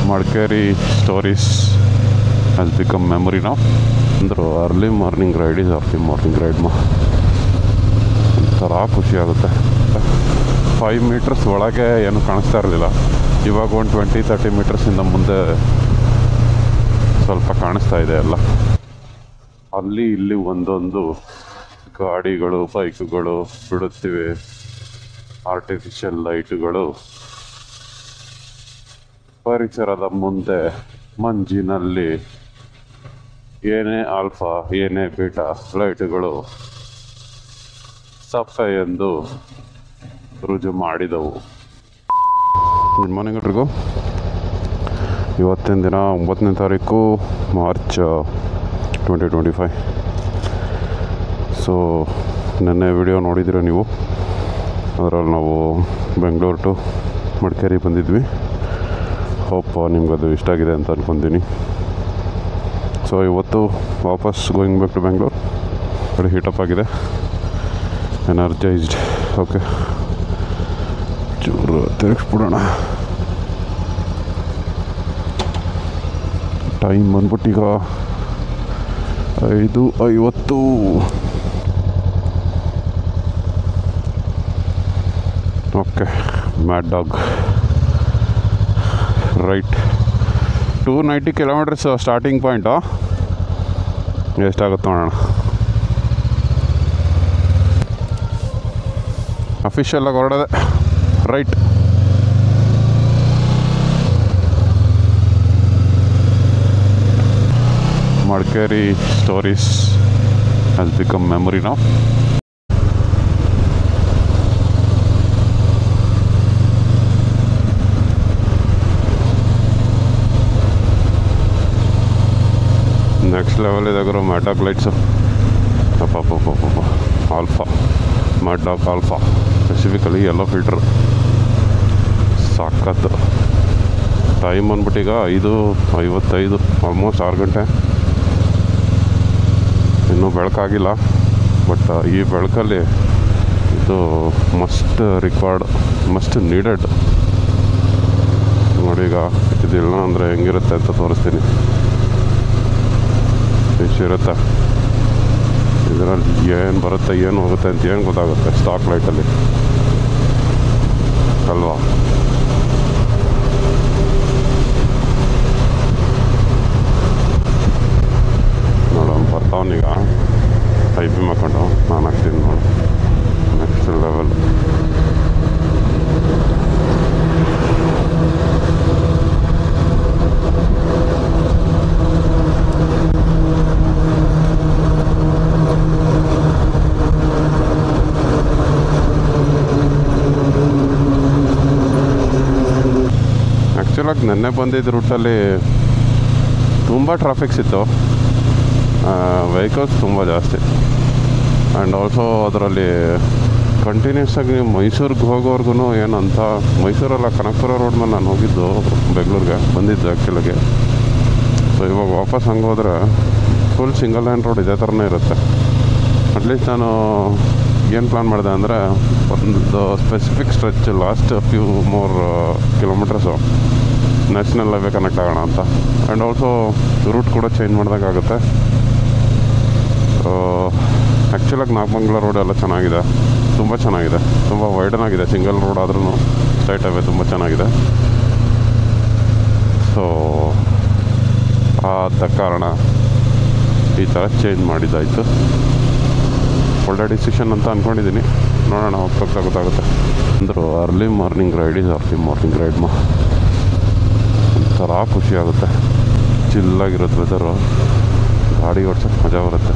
Madikeri stories has become memory ನಾವು ಅಂದರು. Early morning ride is early morning ride ಒಂಥರ ಖುಷಿ ಆಗುತ್ತೆ. 5 ಮೀಟರ್ಸ್ ಒಳಗೆ ಏನು ಕಾಣಿಸ್ತಾ ಇರಲಿಲ್ಲ, ಇವಾಗ ಒಂದು 20-30 ಮೀಟರ್ಸಿಂದ ಮುಂದೆ ಸ್ವಲ್ಪ ಕಾಣಿಸ್ತಾ ಇದೆ ಎಲ್ಲ. ಅಲ್ಲಿ ಇಲ್ಲಿ ಒಂದೊಂದು ಗಾಡಿಗಳು ಬೈಕುಗಳು ಬಿಡುತ್ತಿವೆ, ಆರ್ಟಿಫಿಷಿಯಲ್ ಲೈಟುಗಳು. ಪರಿಸರದ ಮುಂದೆ ಮಂಜಿನಲ್ಲಿ ಏನೇ ಆಲ್ಫಾ ಏನೇ ಬೀಟಾ ಲೈಟುಗಳು ಸಫೆ ಎಂದು ರುಜು ಮಾಡಿದವು. ಗುಡ್ ಮಾರ್ನಿಂಗ್ ಎಲ್ರಿಗೂ. ಇವತ್ತಿನ ದಿನ 9ನೇ ತಾರೀಕು ಮಾರ್ಚ್ 2025. ಸೊ ನೆನ್ನೆ ವಿಡಿಯೋ ನೋಡಿದ್ದೀರ ನೀವು, ಅದರಲ್ಲಿ ನಾವು ಬೆಂಗಳೂರು ಟು ಮಡಿಕೇರಿ ಬಂದಿದ್ವಿ. ಹೋಪ್ ನಿಮ್ಗದು ಇಷ್ಟ ಆಗಿದೆ ಅಂತ ಅಂದ್ಕೊತೀನಿ. ಸೊ ಇವತ್ತು ವಾಪಸ್ ಗೋಯಿಂಗ್ ಬ್ಯಾಕ್ ಟು ಬೆಂಗಳೂರು. ಬರೀ ಹೀಟಪ್ ಆಗಿದೆ, ಎನರ್ಜೈಸ್ಡ್. ಓಕೆ, ಚೂರು ತಿರುಗಿಸ್ಬಿಡೋಣ. ಟೈಮ್ ಬಂದ್ಬಿಟ್ಟೀಗ 5:50. Okay, mad dog right. 290 kilometres starting point. ಎಷ್ಟಾಗುತ್ತೆ ನೋಡೋಣ. ಅಫಿಷಿಯಲಾಗಿ ಹೊರಡೋದೆ right. Madikeri stories has become memory ನಾವು. ನೆಕ್ಸ್ಟ್ ಲೆವೆಲ್ ಇದೆ ಗುರು. Mad dog lights alpha, mad dog alpha, specifically yellow filter. ಸಾಕತ್ತು. ಟೈಮ್ ಬಂದ್ಬಿಟ್ಟೀಗ 5:55, ಆಲ್ಮೋಸ್ಟ್ 6 ಗಂಟೆ. ಇನ್ನೂ ಬೆಳಕಾಗಿಲ್ಲ, ಬಟ್ ಈ ಬೆಳಕಲ್ಲಿ ಇದು ಮಸ್ಟ್ ರಿಕ್ವೈರ್ಡ್, ಮಸ್ಟ್ ನೀಡೆಡ್. ನೋಡಿ, ಈಗ ಇದಿಲ್ಲ ಅಂದರೆ ಹೆಂಗಿರುತ್ತೆ ಅಂತ ತೋರಿಸ್ತೀನಿ. ಇರುತ್ತೆ ಇದರಲ್ಲಿ, ಏನು ಬರುತ್ತೆ ಏನು ಹೋಗುತ್ತೆ ಅಂತ ಏನು ಗೊತ್ತಾಗುತ್ತೆ ಸ್ಟಾಕ್ ಲೈಟಲ್ಲಿ ಅಲ್ವಾ. ನೋಡೋಣ, ಬರ್ತಾವನೀಗ ಟೈಪಿಂಗ್ ಮಾಡ್ಕೊಂಡು ನಾನು ಹಾಕ್ತೀನಿ ನೋಡು. Next level. ಆ್ಯಕ್ಚುಲಾಗಿ ನೆನ್ನೆ ಬಂದಿದ್ದ ರೂಟಲ್ಲಿ ತುಂಬ ಟ್ರಾಫಿಕ್ಸ್ ಇತ್ತು, ವೆಹಿಕಲ್ಸ್ ತುಂಬ ಜಾಸ್ತಿ. ಆ್ಯಂಡ್ ಆಲ್ಸೋ ಅದರಲ್ಲಿ ಕಂಟಿನ್ಯೂಸ್ ಆಗಿ ನೀವು ಮೈಸೂರಿಗೆ ಹೋಗೋವರೆಗೂ ಏನಂತ, ಮೈಸೂರಲ್ಲ ಕನಕಪುರ ರೋಡ್ ಮೇಲೆ ನಾನು ಹೋಗಿದ್ದು ಬೆಂಗಳೂರಿಗೆ ಬಂದಿದ್ದು ಆ್ಯಕ್ಚುಲಾಗಿ. ಸೊ ಇವಾಗ ವಾಪಸ್ ಹಂಗೆ ಹೋದರೆ ಫುಲ್ ಸಿಂಗಲ್ ಲೈನ್ ರೋಡ್ ಇದೇ ಥರನೇ ಇರುತ್ತೆ. ಅಟ್ಲೀಸ್ಟ್ ನಾನು ಏನು ಪ್ಲ್ಯಾನ್ ಮಾಡಿದೆ ಅಂದರೆ, ಒಂದು specific stretch last few more kilometres national highway connect ಆಗೋಣ ಅಂತ. ಆ್ಯಂಡ್ ಆಲ್ಸೋ ರೂಟ್ ಕೂಡ ಚೇಂಜ್ ಮಾಡಿದಾಗುತ್ತೆ. ಆ್ಯಕ್ಚುಲಾಗಿ ನಾಗಮಂಗಲ ರೋಡ್ ಎಲ್ಲ ಚೆನ್ನಾಗಿದೆ, ತುಂಬ ಚೆನ್ನಾಗಿದೆ, ತುಂಬ ವೈಡನ್ ಆಗಿದೆ. ಸಿಂಗಲ್ ರೋಡ್ ಆದ್ರೂ ಸ್ಟ್ರೈಟ್ ಹೈವೇ ತುಂಬ ಚೆನ್ನಾಗಿದೆ. ಸೊ ಆದ ಕಾರಣ ಈ ಥರ ಚೇಂಜ್ ಮಾಡಿದ್ದಾಯಿತು. ಒಳ್ಳೆ ಡಿಸಿಷನ್ ಅಂತ ಅಂದ್ಕೊಂಡಿದ್ದೀನಿ. ನೋಡೋಣ, ಹೋಗ್ತಾ ಗೊತ್ತಾಗುತ್ತೆ. ಅಂದರು early morning ride is early morning ride ಒಂಥರ ಖುಷಿ ಆಗುತ್ತೆ. ಚಿಲ್ಲಾಗಿರುತ್ತೆ ವೆದರು, ಗಾಡಿ ಓಡ್ಸೋಕ್ಕೆ ಮಜಾ ಬರುತ್ತೆ.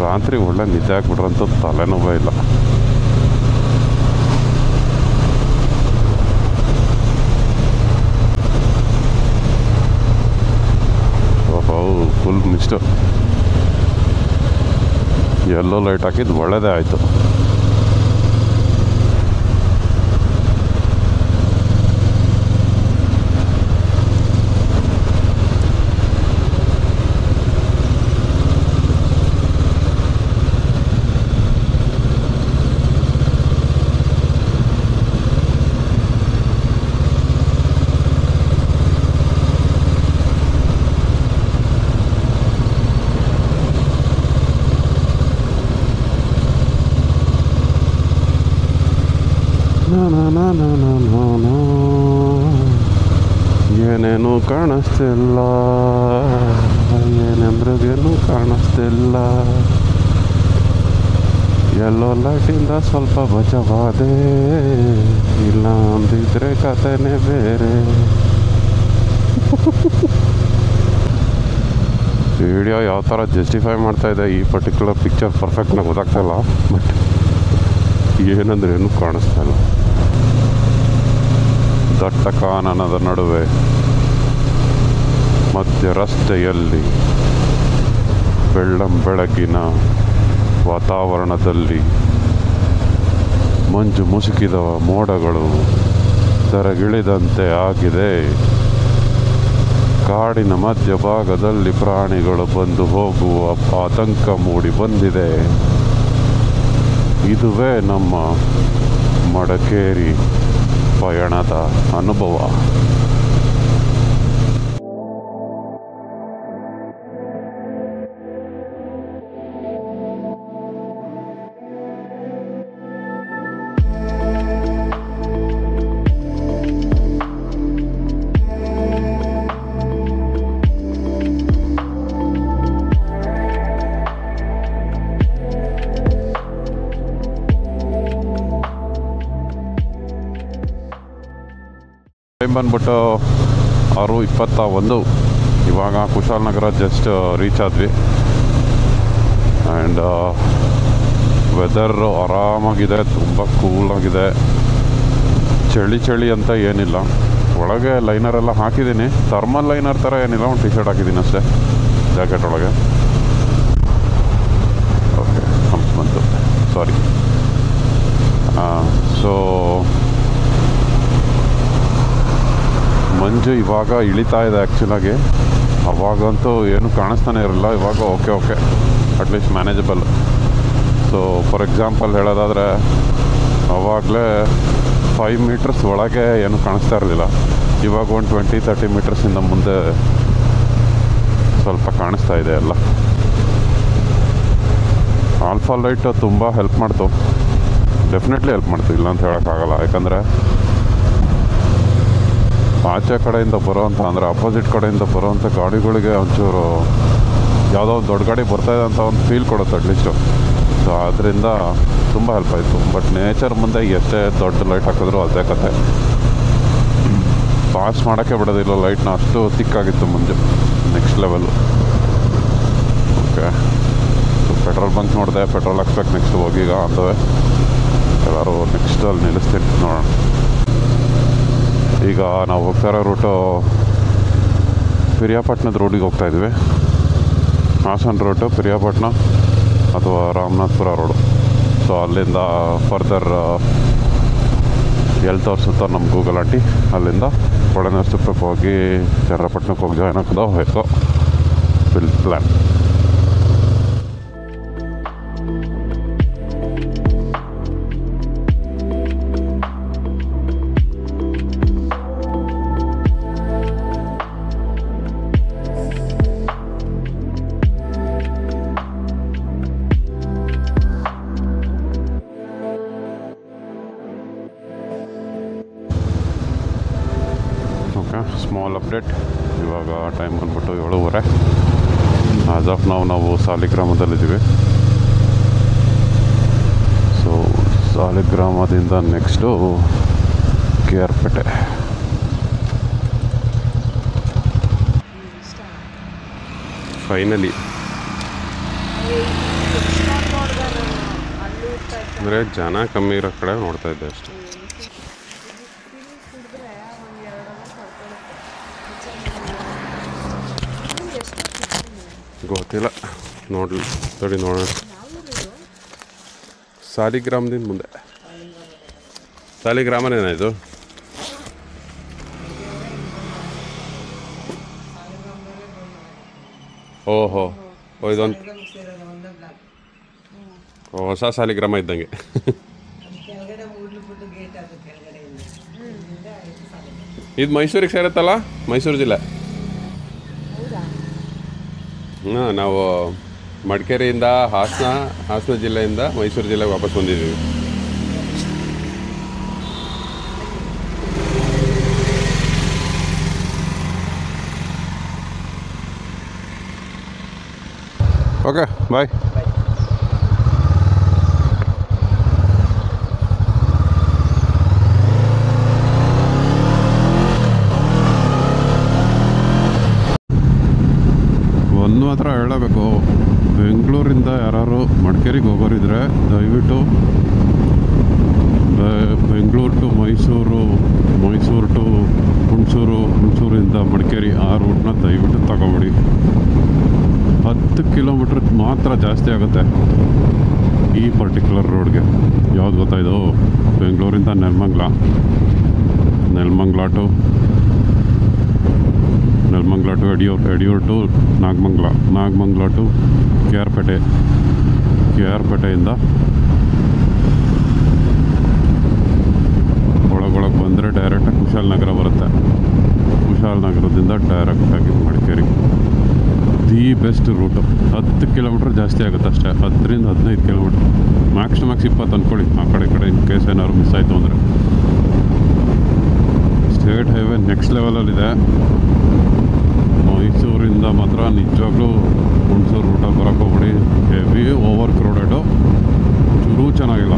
ರಾತ್ರಿ ಒಳ್ಳೆ ನಿದ್ದೆ ಹಾಕ್ಬಿಟ್ರಂತೂ ತಲೆನೋವೇ ಇಲ್ಲ. ಓಹೋ, ಫುಲ್ ಮಿಸ್ಟು. ಎಲ್ಲೋ ಲೈಟ್ ಹಾಕಿದ್ದು ಒಳ್ಳೆಯದೇ ಆಯಿತು. ಏನೇನು ಕಾಣಿಸ್ತಿಲ್ಲ, ಏನೆಂದ್ರಿಗೇನು ಕಾಣಿಸ್ತಿಲ್ಲ. ಎಲ್ಲೋ ಲೈಟಿಂದ ಸ್ವಲ್ಪ ಬಚಾವಾದೆ, ಇಲ್ಲ ಅಂದಿದ್ರೆ ಕಥೆನೇ ಬೇರೆ. ವಿಡಿಯೋ ಯಾವ ಥರ ಜಸ್ಟಿಫೈ ಮಾಡ್ತಾ ಇದೆ ಈ ಪರ್ಟಿಕ್ಯುಲರ್ ಪಿಕ್ಚರ್ ಪರ್ಫೆಕ್ಟ್ನಾಗ ಗೊತ್ತಾಗ್ತಾಯಿಲ್ಲ. ಬಟ್ ಏನಂದ್ರೆ ಏನೂ ಕಾಣಿಸ್ತಾ ಇಲ್ಲ. ದಟ್ಟ ಕಾನನದ ನಡುವೆ ಮಧ್ಯ ರಸ್ತೆಯಲ್ಲಿ ಬೆಳಗಿನ ವಾತಾವರಣದಲ್ಲಿ ಮಂಜು ಮುಸುಕಿದ ಮೋಡಗಳು ತೆರೆಗಿಳಿದಂತೆ ಆಗಿದೆ. ಕಾಡಿನ ಮಧ್ಯಭಾಗದಲ್ಲಿ ಪ್ರಾಣಿಗಳು ಬಂದು ಹೋಗುವ ಆತಂಕ ಮೂಡಿ ಬಂದಿದೆ. ಇದುವೇ ನಮ್ಮ ಮಡಿಕೇರಿ ಪಯಣದ ಅನುಭವ. ಟೈಮ್ ಬಂದ್ಬಿಟ್ಟು 6:21. ಇವಾಗ ಕುಶಾಲನಗರ ಜಸ್ಟ್ ರೀಚ್ ಆದ್ವಿ. ಆ್ಯಂಡ್ ವೆದರ್ ಆರಾಮಾಗಿದೆ, ತುಂಬ ಕೂಲಾಗಿದೆ. ಚಳಿ ಅಂತ ಏನಿಲ್ಲ. ಒಳಗೆ ಲೈನರೆಲ್ಲ ಹಾಕಿದ್ದೀನಿ, ಥರ್ಮಲ್ ಲೈನರ್ ಥರ ಏನಿಲ್ಲ, ಒಂದು ಟಿ ಶರ್ಟ್ ಹಾಕಿದ್ದೀನಿ ಅಷ್ಟೇ ಜಾಕೆಟ್ ಒಳಗೆ. ಓಕೆ, ಹಂಪ್ಸ್ ಬಂತು, ಸಾರಿ. ಸೊ ಮಂಜು ಇವಾಗ ಇಳಿತಾ ಇದೆ ಆ್ಯಕ್ಚುಲಾಗಿ. ಅವಾಗಂತೂ ಏನು ಕಾಣಿಸ್ತಾನೆ ಇರಲಿಲ್ಲ. ಇವಾಗ okay at least manageable. So for example ಹೇಳೋದಾದರೆ ಅವಾಗಲೇ 5 ಮೀಟರ್ಸ್ ಒಳಗೆ ಏನು ಕಾಣಿಸ್ತಾ ಇರಲಿಲ್ಲ. ಇವಾಗ ಒಂದು 20-30 ಮೀಟರ್ಸಿಂದ ಮುಂದೆ ಸ್ವಲ್ಪ ಕಾಣಿಸ್ತಾ ಇದೆ ಎಲ್ಲ. ಆಲ್ಫಾ ಲೈಟ್ ತುಂಬ ಹೆಲ್ಪ್ ಮಾಡ್ತು, ಡೆಫಿನೆಟ್ಲಿ ಹೆಲ್ಪ್ ಮಾಡ್ತು, ಇಲ್ಲ ಅಂತ ಹೇಳೋಕ್ಕಾಗಲ್ಲ. ಯಾಕಂದರೆ ಆಚೆ ಕಡೆಯಿಂದ ಬರೋವಂಥ, ಅಂದರೆ ಅಪೋಸಿಟ್ ಕಡೆಯಿಂದ ಬರೋವಂಥ ಗಾಡಿಗಳಿಗೆ ಒಂಚೂರು ಯಾವುದೋ ಒಂದು ದೊಡ್ಡ ಗಾಡಿ ಬರ್ತಾಯಿದೆ ಅಂತ ಒಂದು ಫೀಲ್ ಕೊಡುತ್ತೆ ಅಟ್ಲೀಸ್ಟು. ಸೊ ಅದರಿಂದ ತುಂಬ ಹೆಲ್ಪ್ ಆಯಿತು. ಬಟ್ ನೇಚರ್ ಮುಂದೆ ಎಷ್ಟೇ ದೊಡ್ಡ ಲೈಟ್ ಹಾಕಿದ್ರು ಅದೇ ಕತೆ. ಪಾಸ್ ಮಾಡೋಕ್ಕೆ ಬಿಡೋದಿಲ್ಲ ಲೈಟ್ನ, ಅಷ್ಟು ತಿಕ್ಕಾಗಿತ್ತು ಮುಂಜೆ, next level. Okay, so petrol bunk ನೋಡಿದೆ, ಪೆಟ್ರೋಲ್ ಹಾಕ್ಸ್ಬೇಕು ನೆಕ್ಸ್ಟ್ ಹೋಗೀಗ ಅಂತವೆ. ಎಲ್ಲರೂ ನೆಕ್ಸ್ಟ್ ಅಲ್ಲಿ ನಿಲ್ಲಿಸ್ತೀನಿ, ನೋಡೋಣ. ಈಗ ನಾವು ಹೋಗ್ತಾ ಇರೋ ರೂಟು ಪಿರಿಯಾಪಟ್ಟಣದ ರೋಡಿಗೆ ಹೋಗ್ತಾಯಿದ್ವಿ. ಹಾಸನ ರೂಟು ಪಿರಿಯಾಪಟ್ಟಣ ಅಥವಾ ರಾಮನಾಥಪುರ ರೋಡು. ಸೊ ಅಲ್ಲಿಂದ ಫರ್ದರ್ ಎಲ್ಲಿ ತೋರಿಸುತ್ತೋ ನಮ್ಮ ಗೂಗಲ್ ಆಂಟಿ, ಅಲ್ಲಿಂದ ಒಳನರಸೀಪುರಕ್ಕೆ ಹೋಗಿ ಚನ್ನಪಟ್ಟಣಕ್ಕೆ ಹೋಗಿ ಜಾಯ್ನ್ ಹಾಕೋದೋ ಹೇಗೋ ಪ್ಲ್ಯಾನ್. Small update. ಇವಾಗ ಟೈಮ್ ಬಂದ್ಬಿಟ್ಟು 7:30. ಆಸ್ ಆಫ್ ನಾವು ಸಾಲಿಗ್ರಾಮದಲ್ಲಿದ್ದೀವಿ. ಸೊ ಸಾಲಿಗ್ರಾಮದಿಂದ ನೆಕ್ಸ್ಟು KR ಪೇಟೆ. ಫೈನಲಿ ಅಂದರೆ ಜನ ಕಮ್ಮಿ ಇರೋ ಕಡೆ ನೋಡ್ತಾ ಇದ್ದೆ ಅಷ್ಟೇ. ಗೊತ್ತಿಲ್ಲ, ನೋಡಿ ನೋಡೋಣ. ಸಾಲಿಗ್ರಾಮದಿಂದ ಮುಂದೆ. ಸಾಲಿಗ್ರಾಮನೇನಾ ಇದು? ಓಹೋ, ಇದೊಂದು ಹೊಸ ಸಾಲಿಗ್ರಾಮ ಇದ್ದಂಗೆ. ಇದು ಮೈಸೂರಿಗೆ ಸೇರುತ್ತಲ್ಲ, ಮೈಸೂರು ಜಿಲ್ಲೆ. ಹಾಂ, ನಾವು ಮಡಿಕೇರಿಯಿಂದ ಹಾಸನ ಜಿಲ್ಲೆಯಿಂದ ಮೈಸೂರು ಜಿಲ್ಲೆಗೆ ವಾಪಸ್ ಬಂದಿದ್ದೀವಿ. Okay bye. ಒಂದು ಮಾತ್ರ ಹೇಳಬೇಕು, ಬೆಂಗಳೂರಿಂದ ಯಾರು ಮಡಿಕೇರಿಗೆ ಹೋಗೋರಿದ್ರೆ ದಯವಿಟ್ಟು ಬೆಂಗಳೂರು ಟು ಮೈಸೂರು, ಮೈಸೂರು ಟು ಹುಣಸೂರು, ಹುಣಸೂರಿಂದ ಮಡಿಕೇರಿ ಆ ರೂಟ್ನ ದಯವಿಟ್ಟು ತಗೊಬೇಡಿ. 10 ಕಿಲೋಮೀಟ್ರ್ ಮಾತ್ರ ಜಾಸ್ತಿ ಆಗುತ್ತೆ ಈ ಪರ್ಟಿಕ್ಯುಲರ್ ರೋಡ್ಗೆ. ಯಾವ್ದು ಗೊತ್ತಾಯಿತು? ಬೆಂಗಳೂರಿಂದ Nelamangala to Yediyur to Nagamangala to ಕೆ.ಆರ್.ಪೇಟೆಯಿಂದ ಒಳಗೊಳಗೆ ಬಂದರೆ ಡೈರೆಕ್ಟಾಗಿ ಕುಶಾಲನಗರ ಬರುತ್ತೆ. ಕುಶಾಲನಗರದಿಂದ ಡೈರೆಕ್ಟಾಗಿ Madikeri the best route. 10 kilometre ಜಾಸ್ತಿ ಆಗುತ್ತೆ ಅಷ್ಟೇ, 10ರಿಂದ 15 ಕಿಲೋಮೀಟ್ರ್, ಮ್ಯಾಕ್ಸ್ 20 ಅಂದ್ಕೊಳ್ಳಿ. ಆ ಕಡೆ ಇನ್ ಕೇಸ್ ಏನಾದ್ರು ಮಿಸ್ ಆಯಿತು ಅಂದರೆ. ಸ್ಟೇಟ್ ಹೈವೇ ನೆಕ್ಸ್ಟ್ ಲೆವೆಲಲ್ಲಿದೆ. ಮೈಸೂರಿಂದ ಮಾತ್ರ ನಿಜವಾಗ್ಲೂ ಹುಣಸೂರು ರೂಟಲ್ಲಿ ಬರೋಕ್ಕೆ ಹೋಗ್ಬಿಡಿ. ಹೆವಿ ಓವರ್ ಕ್ರೌಡೆಡು, ಚೂರೂ ಚೆನ್ನಾಗಿಲ್ಲ.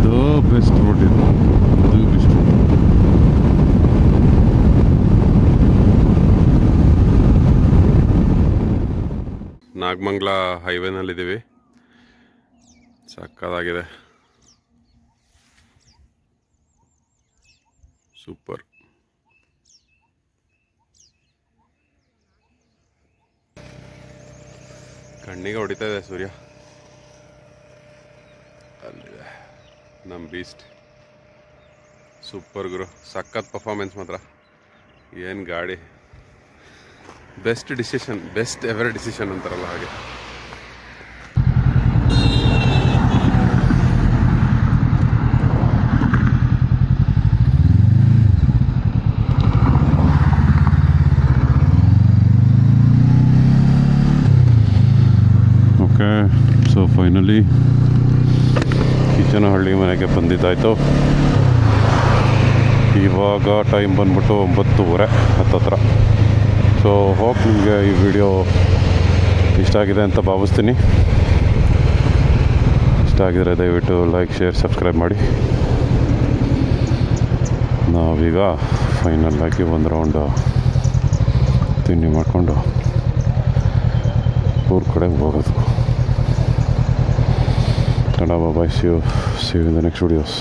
ದ ಬೆಸ್ಟ್ ರೂಟ್ ಇದು, ದಿ ಬೆಸ್ಟ್ ರೂಟ್. ನಾಗಮಂಗ್ಲ ಹೈವೇನಲ್ಲಿದ್ದೀವಿ. ಸಕ್ಕತ್ತಾಗಿದೆ, ಸೂಪರ್. ಕಣ್ಣಿಗೆ ಹೊಡಿತಾ ಇದೆ ಸೂರ್ಯ. ಅಲ್ಲಿದೆ ನಮ್ಮ ಬೀಸ್ಟ್. ಸೂಪರ್ ಗುರು, ಸಖತ್ ಪರ್ಫಾರ್ಮೆನ್ಸ್ ಮಾತ್ರ. ಏನು ಗಾಡಿ, best decision, best ever decision ಅಂತಾರಲ್ಲ ಹಾಗೆ. ಓಕೆ, ಸೊ ಫೈನಲಿ ಕಿಚನಹಳ್ಳಿ ಮನೆಗೆ ಬಂದಿದ್ದಾಯಿತು. ಇವಾಗ ಟೈಮ್ ಬಂದ್ಬಿಟ್ಟು 9:30 ಹತ್ತತ್ರ. ಸೊ ಹೋಪ್ ನಿಮಗೆ ಈ ವಿಡಿಯೋ ಇಷ್ಟ ಆಗಿದೆ ಅಂತ ಭಾವಿಸ್ತೀನಿ. ಇಷ್ಟ ಆಗಿದರೆ ದಯವಿಟ್ಟು ಲೈಕ್, ಶೇರ್, ಸಬ್ಸ್ಕ್ರೈಬ್ ಮಾಡಿ. ನಾವೀಗ ಫೈನಲ್ಲಾಗಿ ಒಂದು ರೌಂಡು ತಿಂಡಿ ಮಾಡಿಕೊಂಡು ಊರ ಕಡೆಗೆ ಹೋಗೋದು. Tata bye, see you in the next videos.